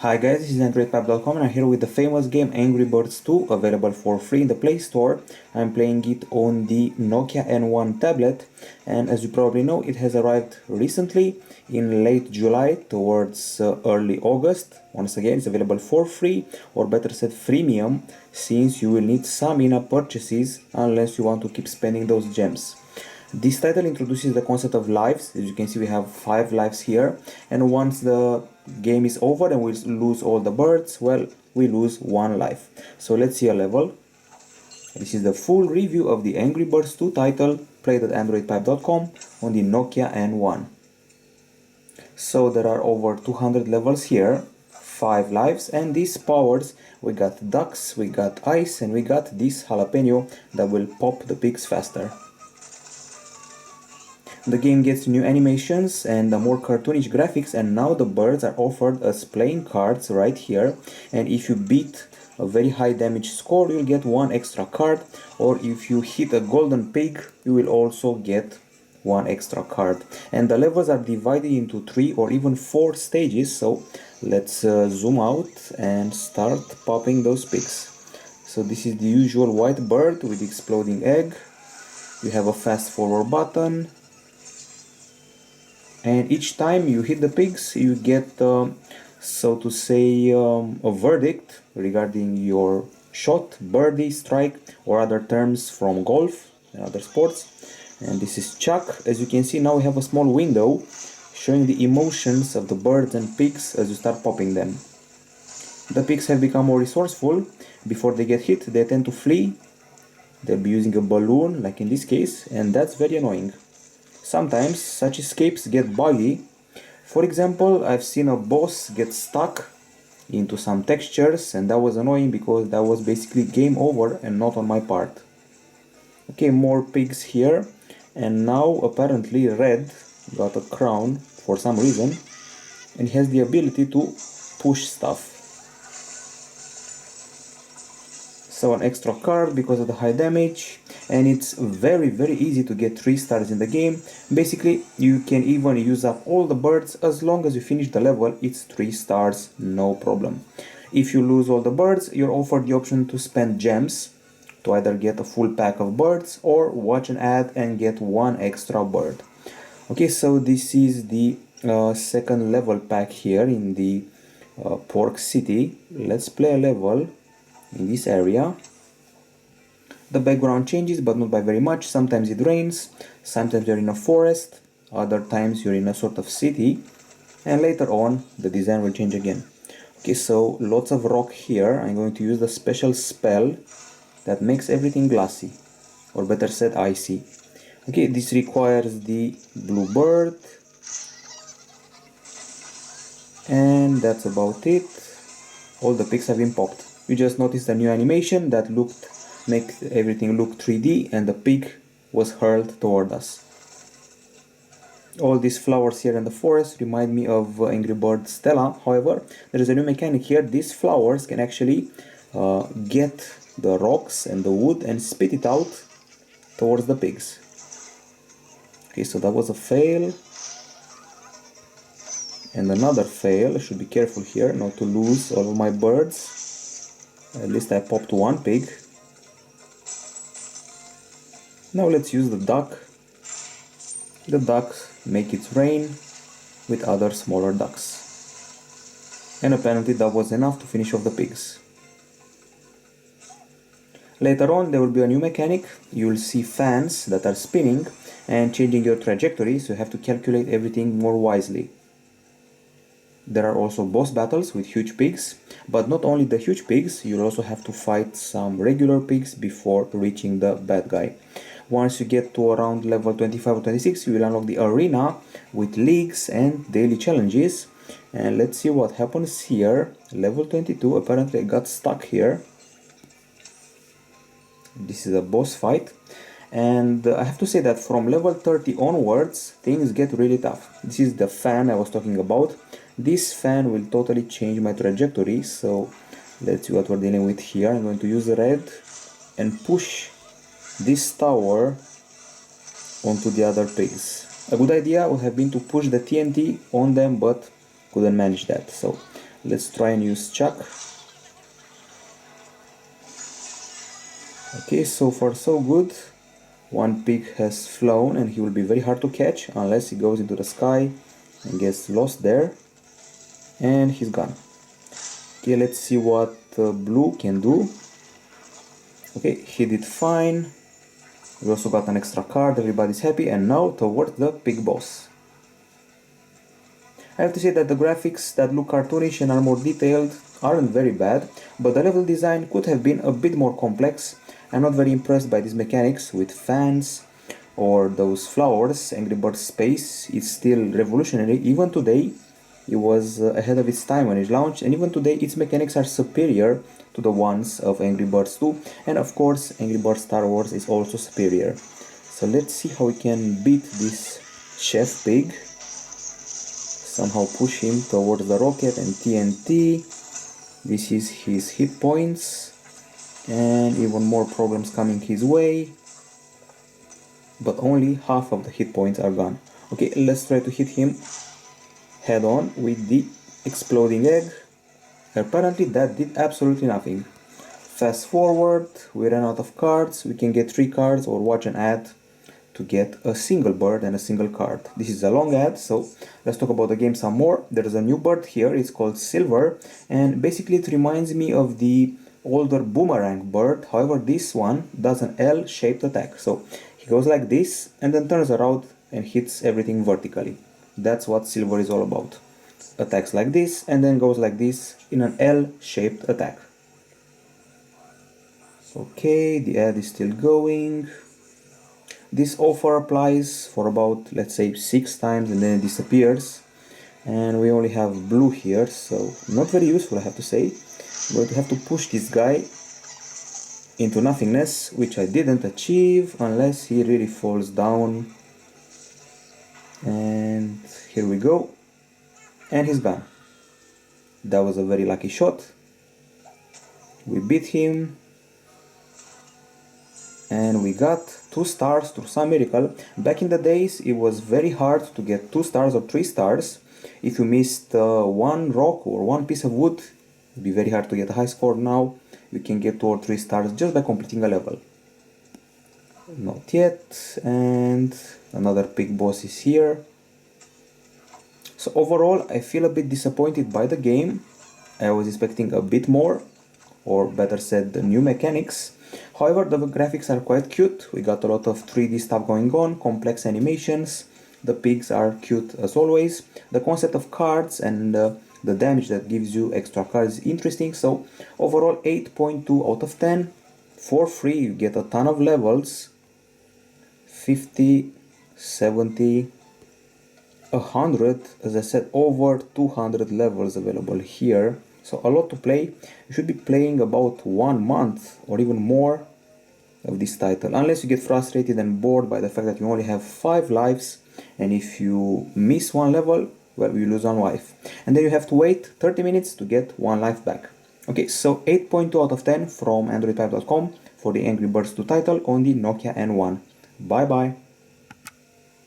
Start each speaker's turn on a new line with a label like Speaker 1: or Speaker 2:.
Speaker 1: Hi guys, this is Androidpipe.com and I'm here with the famous game Angry Birds 2, available for free in the Play Store. I'm playing it on the Nokia N1 tablet, and as you probably know, it has arrived recently in late July towards early August. Once again, it's available for free, or better said freemium, since you will need some in-app purchases unless you want to keep spending those gems. This title introduces the concept of lives. As you can see, we have 5 lives here, and once the game is over and we lose all the birds, well, we lose 1 life. So let's see a level. This is the full review of the Angry Birds 2 title, played at Androidpipe.com on the Nokia N1. So there are over 200 levels here, 5 lives, and these powers, we got ducks, we got ice, and we got this jalapeno that will pop the pigs faster. The game gets new animations and more cartoonish graphics, and now the birds are offered as playing cards right here, and if you beat a very high damage score you'll get 1 extra card, or if you hit a golden pig you will also get 1 extra card. And the levels are divided into 3 or even 4 stages, so let's zoom out and start popping those pigs. So this is the usual white bird with the exploding egg. You have a fast forward button, and each time you hit the pigs you get so to say a verdict regarding your shot, birdie, strike, or other terms from golf and other sports. And this is Chuck. As you can see, now we have a small window showing the emotions of the birds and pigs as you start popping them. The pigs have become more resourceful. Before they get hit they tend to flee. They'll be using a balloon like in this case, and that's very annoying. Sometimes such escapes get buggy. For example, I've seen a boss get stuck into some textures, and that was annoying because that was basically game over and not on my part. Okay, more pigs here, and now apparently Red got a crown for some reason, and he has the ability to push stuff. So an extra card because of the high damage, and it's very easy to get 3 stars in the game. Basically you can even use up all the birds. As long as you finish the level it's 3 stars, no problem. If you lose all the birds you're offered the option to spend gems to either get a full pack of birds or watch an ad and get 1 extra bird. Okay, so this is the second level pack here in the Pork City. Let's play a level in this area. The background changes, but not by very much. Sometimes it rains, sometimes you're in a forest, other times you're in a sort of city, and later on the design will change again. Okay, so lots of rock here. I'm going to use the special spell that makes everything glassy, or better said icy. Okay, this requires the blue bird, and that's about it. All the pigs have been popped. You just noticed a new animation that makes everything look 3D, and the pig was hurled toward us. All these flowers here in the forest remind me of Angry Birds Stella. However, there is a new mechanic here. These flowers can actually get the rocks and the wood and spit it out towards the pigs. Okay, so that was a fail. And another fail. I should be careful here not to lose all of my birds. At least I popped 1 pig. Now let's use the duck. The ducks make it rain with other smaller ducks. And apparently that was enough to finish off the pigs. Later on there will be a new mechanic. You will see fans that are spinning and changing your trajectory, so you have to calculate everything more wisely. There are also boss battles with huge pigs, but not only the huge pigs, you'll also have to fight some regular pigs before reaching the bad guy. Once you get to around level 25 or 26, you will unlock the arena with leagues and daily challenges. And let's see what happens here. Level 22, apparently I got stuck here. This is a boss fight. And I have to say that from level 30 onwards, things get really tough. This is the fan I was talking about. This fan will totally change my trajectory, so let's see what we're dealing with here. I'm going to use red and push this tower onto the other pigs. A good idea would have been to push the TNT on them, but couldn't manage that. So Let's try and use Chuck. Okay, so far so good. One pig has flown and he will be very hard to catch unless he goes into the sky and gets lost there. And he's gone. Okay, let's see what blue can do. Okay, he did fine. We also got an extra card, everybody's happy, and now towards the pig boss. I have to say that the graphics that look cartoonish and are more detailed aren't very bad, but the level design could have been a bit more complex. I'm not very impressed by these mechanics with fans or those flowers. Angry Birds Space is still revolutionary. Even today, it was ahead of its time when it launched, and even today its mechanics are superior to the ones of Angry Birds 2, and of course Angry Birds Star Wars is also superior. So let's see how we can beat this chef pig. Somehow push him towards the rocket and TNT. This is his hit points, and even more problems coming his way, but only half of the hit points are gone. Okay, let's try to hit him head on with the exploding egg. Apparently that did absolutely nothing. Fast forward, we ran out of cards. We can get 3 cards or watch an ad to get a single bird and a single card. This is a long ad, so let's talk about the game some more. There's a new bird here, it's called Silver, and basically it reminds me of the older boomerang bird. However, this one does an L-shaped attack. So he goes like this and then turns around and hits everything vertically. That's what Silver is all about. Attacks like this and then goes like this in an L-shaped attack. Okay, the ad is still going. This offer applies for about, let's say, 6 times and then it disappears. And we only have blue here, so not very useful, I have to say. But we have to push this guy into nothingness, which I didn't achieve unless he really falls down. And here we go. And he's gone. That was a very lucky shot. We beat him. And we got 2 stars through some miracle. Back in the days it was very hard to get 2 stars or 3 stars. If you missed one rock or one piece of wood, it would be very hard to get a high score. Now you can get 2 or 3 stars just by completing a level. Not yet. And another pig boss is here. So overall I feel a bit disappointed by the game. I was expecting a bit more, or better said, the new mechanics. However, the graphics are quite cute. We got a lot of 3D stuff going on, complex animations. The pigs are cute as always. The concept of cards and the damage that gives you extra cards is interesting. So overall 8.2 out of 10. For free you get a ton of levels. 50, 70, 100, as I said, over 200 levels available here. So a lot to play. You should be playing about 1 month or even more of this title, unless you get frustrated and bored by the fact that you only have 5 lives, and if you miss one level, well, you lose 1 life, and then you have to wait 30 minutes to get 1 life back. Okay, so 8.2 out of 10 from Androidpipe.com for the Angry Birds 2 title on the Nokia N1. Bye bye.